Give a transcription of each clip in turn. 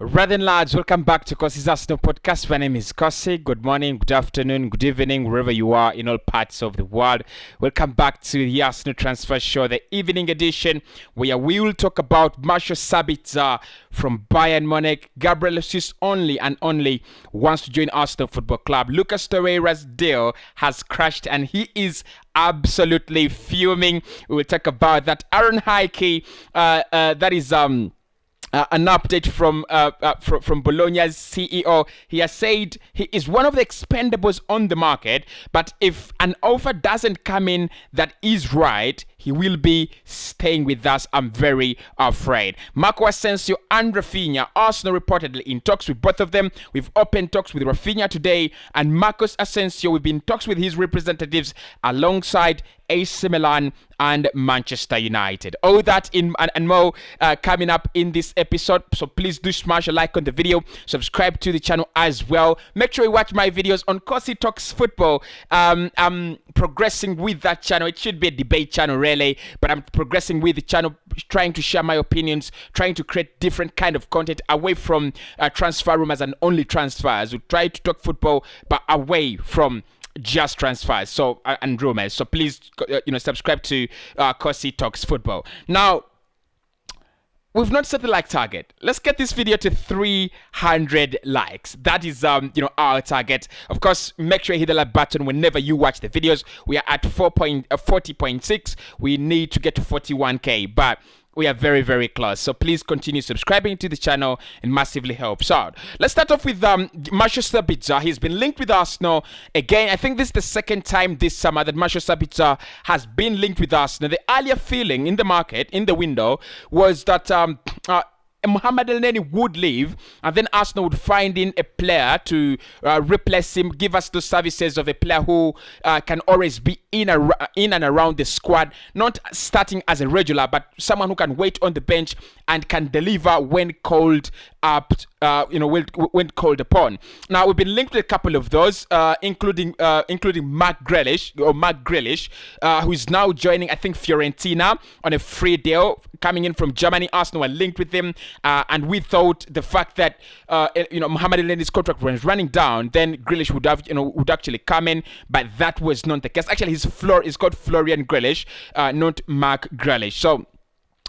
Rather than lads, welcome back to Cossy's Arsenal podcast. My name is Cossy. Good morning, good afternoon, good evening, wherever you are in all parts of the world. Welcome back to the Arsenal Transfer Show, the evening edition, where we will talk about Marcel Sabitzer from Bayern Munich. Gabriel only and only wants to join Arsenal Football Club. Lucas Torreira's deal has crashed and he is absolutely fuming. We will talk about that. Aaron Hickey, that is an update from Bologna's CEO. He has said he is one of the expendables on the market, but if an offer doesn't come in that is right, he will be staying with us. I'm very afraid. Marco Asensio and Rafinha, Arsenal reportedly in talks with both of them. We've opened talks with Rafinha today, and Marcos Asensio, we've been in talks with his representatives alongside AC Milan and Manchester United. All that and more coming up in this episode. So please do smash a like on the video, subscribe to the channel as well. Make sure you watch my videos on Cossy Talks Football. I'm progressing with that channel. It should be a debate channel really, but I'm progressing with the channel, trying to share my opinions, trying to create different kind of content away from transfer rumors and only transfers. We try to talk football, but away from just transfers and rumors. So please subscribe to Cossy Talks Football. Now, we've not set the like target. Let's get this video to 300 likes. That is our target. Of course, make sure you hit the like button whenever you watch the videos. We are at 40.6. We need to get to 41k, but we are very, very close. So please continue subscribing to the channel. It massively helps out. Let's start off with Marcel Sabitzer. He's been linked with Arsenal. Again, I think this is the second time this summer that Marcel Sabitzer has been linked with Arsenal. The earlier feeling in the market, in the window, was that Mohamed Elneny would leave, and then Arsenal would find in a player to replace him, give us the services of a player who can always be in and around the squad, not starting as a regular, but someone who can wait on the bench and can deliver when called up, when called upon. Now we've been linked with a couple of those, including Mark Grealish, who is now joining, I think, Fiorentina on a free deal, coming in from Germany. Arsenal were linked with him. And we thought the fact that Mohamed Elneny's contract was running down, then Grealish would actually come in, but that was not the case. Actually, his floor is called Florian Grealish, not Mark Grealish. So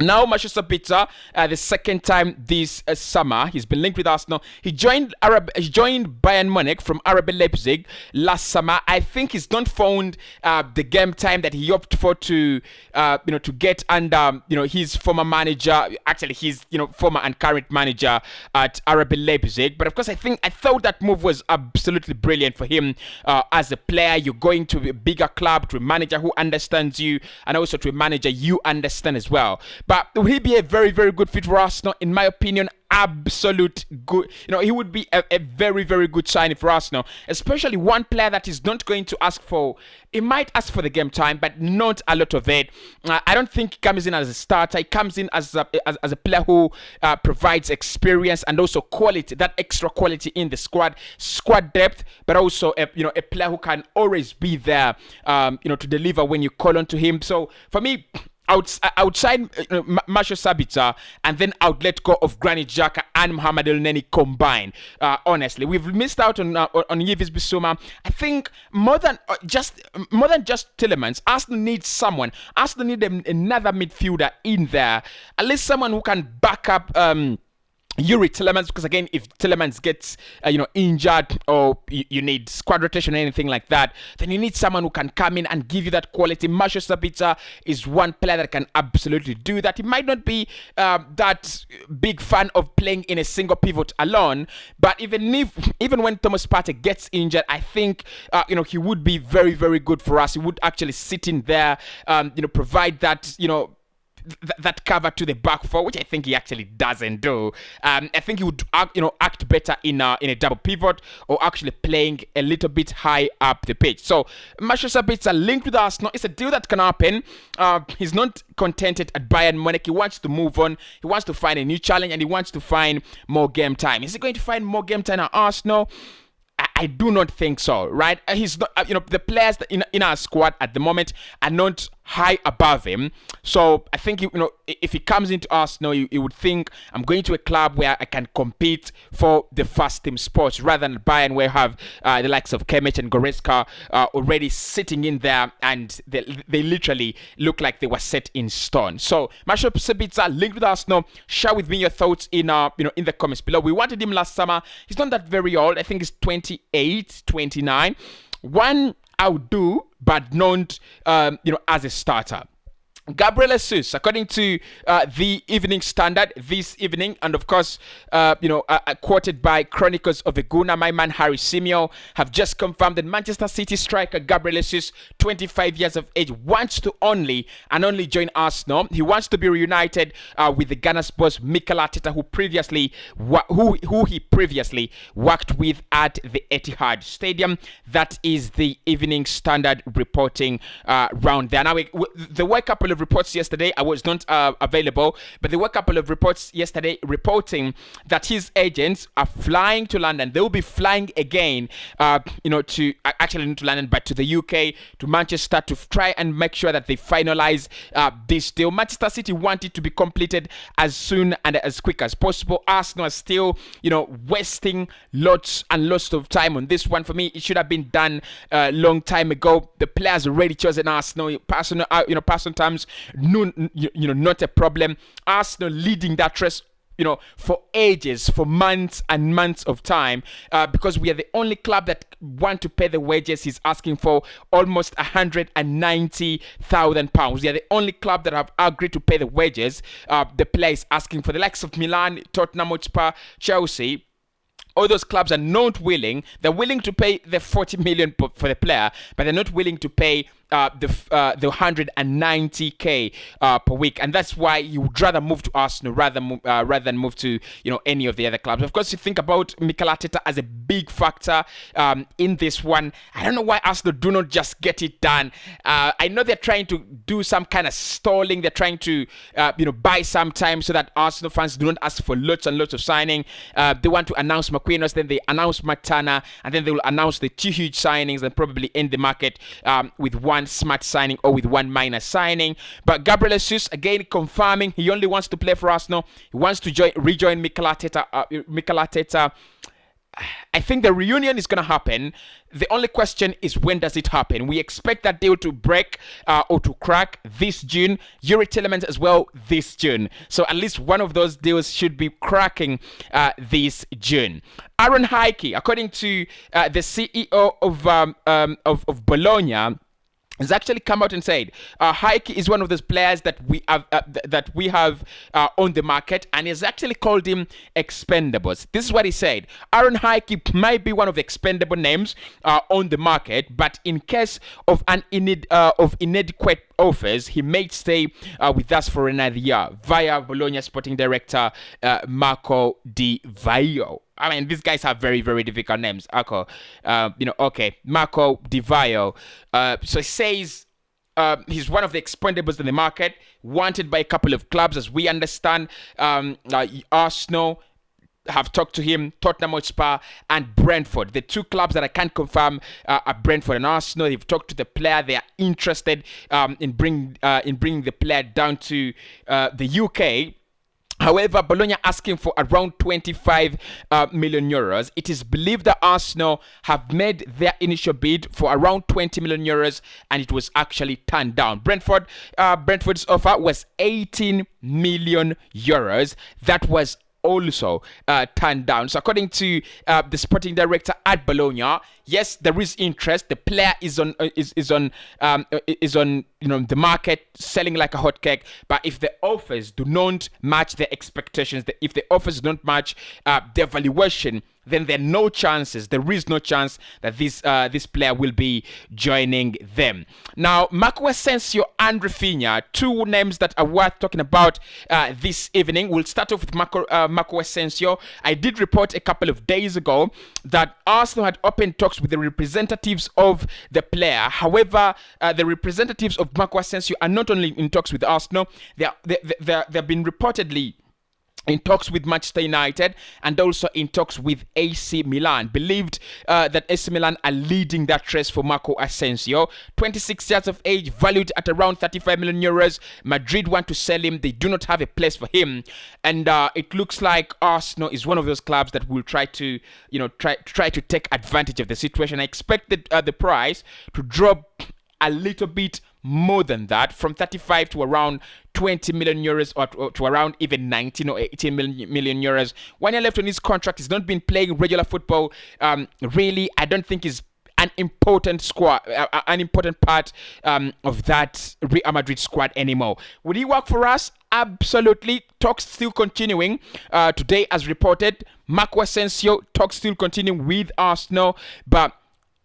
now Marcel Sabitzer, the second time this summer, he's been linked with Arsenal. He joined Bayern Munich from RB Leipzig last summer. I think he's not found the game time that he opted for to get under his former manager. Actually, his former and current manager at RB Leipzig. But of course, I thought that move was absolutely brilliant for him as a player. You're going to a bigger club, to a manager who understands you, and also to a manager you understand as well. But will he be a very, very good fit for Arsenal? In my opinion, absolute good. He would be a very, very good signing for Arsenal, especially one player that is not going to ask for. He might ask for the game time, but not a lot of it. I don't think he comes in as a starter. He comes in as a player who provides experience and also quality, that extra quality in the squad depth, but also a player who can always be there, to deliver when you call on to him. So for me, outside Marcel Sabitzer, and then I would let go of Granit Xhaka and Mohamed Elneny combined. Honestly, we've missed out on Yves Bissouma. I think more than just Tielemans, Arsenal needs someone. Arsenal need another midfielder in there, at least someone who can back up Yuri Tielemans, because again, if Tielemans gets injured, or you need squad rotation or anything like that, then you need someone who can come in and give you that quality. Marcel Sabitzer is one player that can absolutely do that. He might not be that big fan of playing in a single pivot alone, but even when Thomas Partey gets injured, I think he would be very, very good for us. He would actually sit in there, provide that that cover to the back four, which I think he actually doesn't do. I think he would act better in a double pivot, or actually playing a little bit high up the pitch. So Marcel Sabitzer linked with Arsenal. It's a deal that can happen. He's not contented at Bayern Munich. He wants to move on. He wants to find a new challenge, and he wants to find more game time. Is he going to find more game time at Arsenal? I do not think so, right? He's not, the players in our squad at the moment are not high above him. So I think if he comes into Arsenal, he would think, I'm going to a club where I can compete for the first team spots, rather than Bayern, where you have the likes of Kimmich and Goretzka already sitting in there, and they literally look like they were set in stone. So Marcel Sabitzer linked with Arsenal. Share with me your thoughts in in the comments below. We wanted him last summer. He's not that very old. I think he's 28, 29. One I would do, but not as a starter. Gabriel Jesus, according to the Evening Standard this evening, and of course, quoted by Chronicles of the Guna, my man Harry Simeo, have just confirmed that Manchester City striker Gabriel Jesus, 25 years of age, wants to only join Arsenal. He wants to be reunited with the Ghana's boss Mikel Arteta, who he previously worked with at the Etihad Stadium. That is the Evening Standard reporting round there. Now, there were a couple of reports yesterday. I was not available, but there were a couple of reports yesterday reporting that his agents are flying to London. They will be flying again, to actually not to London, but to the UK, to Manchester, to try and make sure that they finalize this deal. Manchester City want it to be completed as soon and as quick as possible. Arsenal are still, wasting lots and lots of time on this one. For me, it should have been done a long time ago. The players already chosen Arsenal. Personal terms, no, not a problem. Arsenal leading that race, for ages, for months and months of time, because we are the only club that want to pay the wages he's asking for, almost £190,000. We are the only club that have agreed to pay the wages the player is asking for. The likes of Milan, Tottenham Hotspur, Chelsea, all those clubs are not willing. They're willing to pay the 40 million for the player, but they're not willing to pay the 190k per week, and that's why you would rather move to Arsenal rather than move to any of the other clubs. Of course, you think about Mikel Arteta as a big factor in this one. I don't know why Arsenal do not just get it done. I know they're trying to do some kind of stalling. They're trying to buy some time so that Arsenal fans do not ask for lots and lots of signing. They want to announce McQueen, then they announce Matana, and then they will announce the two huge signings and probably end the market with one smart signing or with one minor signing. But Gabriel Jesus, again, confirming he only wants to play for Arsenal. He wants to rejoin Mikel Arteta. I think the reunion is going to happen. The only question is, when does it happen? We expect that deal to break or to crack this June. Yuri Tillemans as well this June. So at least one of those deals should be cracking this June. Aaron Hickey, according to the CEO of Bologna, has actually come out and said Hickey is one of those players that we have on the market, and he's actually called him expendables. This is what he said. Aaron Hickey might be one of the expendable names on the market, but in case of inadequate offers, he may stay with us for another year, via Bologna sporting director Marco Di Vaio. I mean, these guys have very, very difficult names. Marco Di Vaio. So he says he's one of the expendables in the market, wanted by a couple of clubs, as we understand. Arsenal have talked to him, Tottenham Hotspur and Brentford. The two clubs that I can't confirm are Brentford and Arsenal. They've talked to the player. They are interested in bringing the player down to the UK. However, Bologna asking for around 25 million euros. It is believed that Arsenal have made their initial bid for around 20 million euros, and it was actually turned down. Brentford's offer was 18 million euros. That was also turned down. So according to the sporting director at Bologna, yes, there is interest. The player is on the market, selling like a hotcake. But if the offers do not match their expectations, if the offers don't match their valuation, then there is no chance that this player will be joining them. Now, Marco Asensio and Rafinha, two names that are worth talking about this evening. We'll start off with Marco Asensio. I did report a couple of days ago that Arsenal had opened talks with the representatives of the player. However, the representatives of Marco Asensio are not only in talks with Arsenal, they've been reportedly in talks with Manchester United and also in talks with AC Milan. Believed that AC Milan are leading that race for Marco Asensio. 26 years of age, valued at around 35 million euros. Madrid want to sell him. They do not have a place for him. And it looks like Arsenal is one of those clubs that will try to, try to take advantage of the situation. I expect the price to drop a little bit more than that, from 35 to around 20 million euros, or to around even 19 or 18 million euros. 1 year left on his contract. He's not been playing regular football. Really, I don't think he's an important squad, an important part of that Real Madrid squad anymore. Would he work for us? Absolutely. Talks still continuing. Today, as reported, Marco Asensio, talks still continuing with Arsenal, but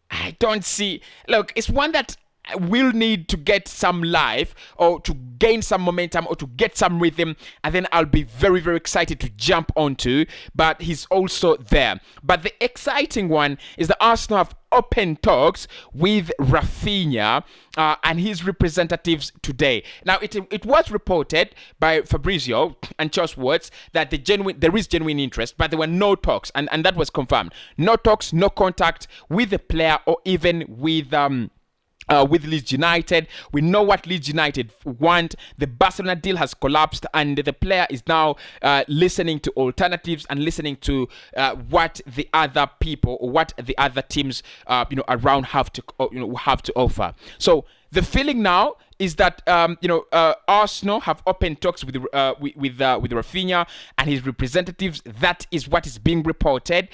I don't see. Look, it's one that will need to get some life, or to gain some momentum, or to get some rhythm, and then I'll be very, very excited to jump onto. But he's also there. But the exciting one is that Arsenal have open talks with Rafinha and his representatives today. Now, it was reported by Fabrizio and Charles Words that there is genuine interest, but there were no talks, and that was confirmed. No talks, no contact with the player, or even with Leeds United. We know what Leeds United want. The Barcelona deal has collapsed, and the player is now listening to alternatives and listening to what the other people, or what the other teams around have to offer. So the feeling now is that Arsenal have opened talks with Rafinha and his representatives. That is what is being reported.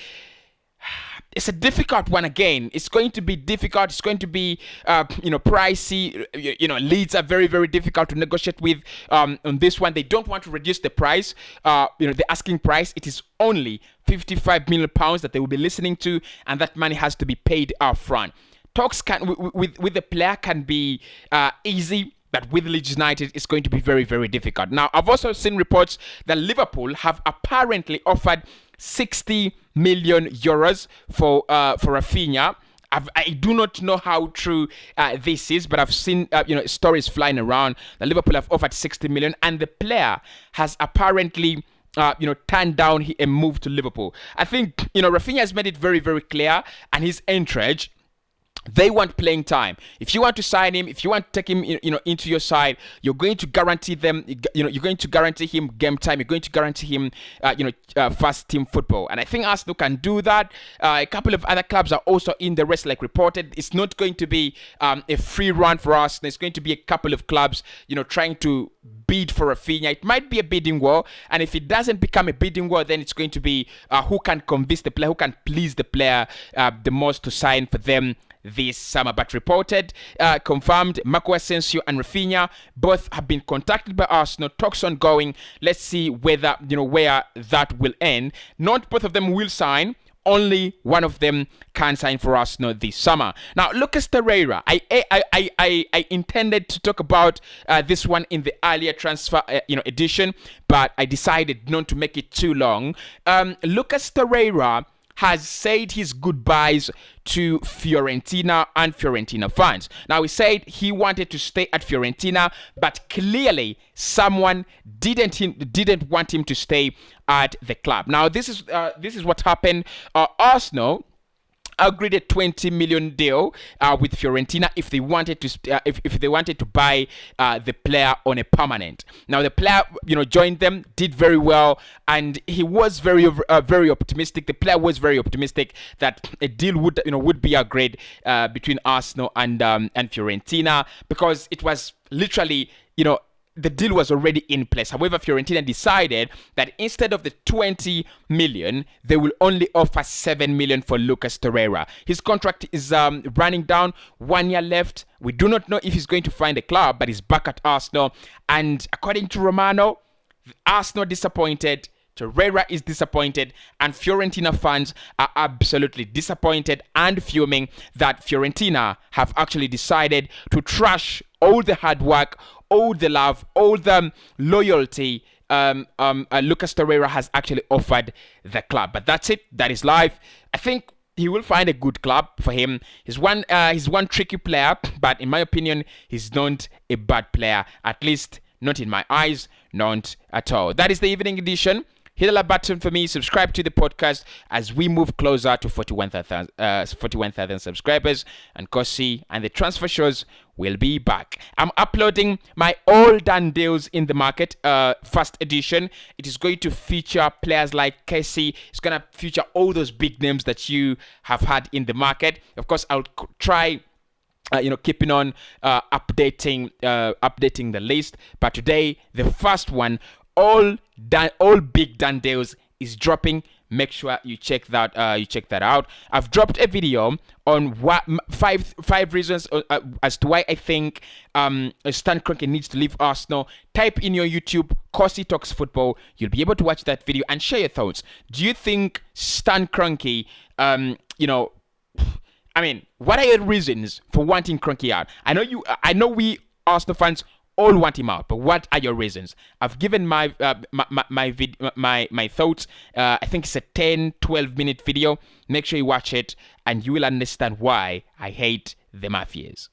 It's a difficult one again. It's going to be difficult. It's going to be, pricey. Leeds are very, very difficult to negotiate with on this one. They don't want to reduce the price, the asking price. It is only £55 million that they will be listening to, and that money has to be paid up front. Talks with the player can be easy, but with Leeds United, it's going to be very, very difficult. Now, I've also seen reports that Liverpool have apparently offered 60 million euros for Rafinha. I do not know how true this is, but I've seen stories flying around that Liverpool have offered 60 million, and the player has apparently turned down a move to Liverpool. I think Rafinha has made it very, very clear, and his entourage, they want playing time. If you want to sign him, if you want to take him, into your side, you're going to guarantee them. You're going to guarantee him game time. You're going to guarantee him, first team football. And I think Arsenal can do that. A couple of other clubs are also in the race, like reported. It's not going to be a free run for Arsenal. It's going to be a couple of clubs, trying to bid for Rafinha. It might be a bidding war, and if it doesn't become a bidding war, then it's going to be who can convince the player, who can please the player the most to sign for them this summer. But reported, confirmed, Marco Asensio and Rafinha both have been contacted by Arsenal. Talks ongoing. Let's see whether where that will end. Not both of them will sign. Only one of them can sign for Arsenal this summer. Now, Lucas Torreira. I intended to talk about this one in the earlier transfer edition, but I decided not to make it too long. Lucas Torreira has said his goodbyes to Fiorentina and Fiorentina fans. Now, he said he wanted to stay at Fiorentina, but clearly someone didn't want him to stay at the club. Now, this is what happened. Arsenal agreed a 20 million deal with Fiorentina if they wanted to if they wanted to buy the player on a permanent. Now, the player joined them, did very well, and he was very optimistic. The player was very optimistic that a deal would be agreed between Arsenal and Fiorentina, because it was literally the deal was already in place. However, Fiorentina decided that instead of the 20 million, they will only offer 7 million for Lucas Torreira. His contract is running down, 1 year left. We do not know if he's going to find a club, but he's back at Arsenal. And according to Romano, Arsenal disappointed, Torreira is disappointed, and Fiorentina fans are absolutely disappointed and fuming that Fiorentina have actually decided to trash all the hard work, all the love, all the loyalty Lucas Torreira has actually offered the club. But that's it. That is life. I think he will find a good club for him. He's one tricky player, but in my opinion, he's not a bad player. At least not in my eyes, not at all. That is the evening edition. hit the like button for me, subscribe to the podcast as we move closer to 41,000 subscribers. And Cossy and the transfer shows will be back. I'm uploading my all done deals in the market first edition. It is going to feature players like Cossy. It's going to feature all those big names that you have had in the market. Of course, I'll try keeping on updating the list. But today, the first one, all big done deals, is dropping. Make sure you check that out. I've dropped a video on what five reasons as to why I think Stan Kroenke needs to leave Arsenal. Type in your YouTube Cossy Talks Football. You'll be able to watch that video and share your thoughts. Do you think Stan Kroenke, what are your reasons for wanting Kroenke out? I know we Arsenal fans all want him out, but what are your reasons? I've given my thoughts. I think it's a 10-12 minute video. Make sure you watch it and you will understand why I hate the Mafias.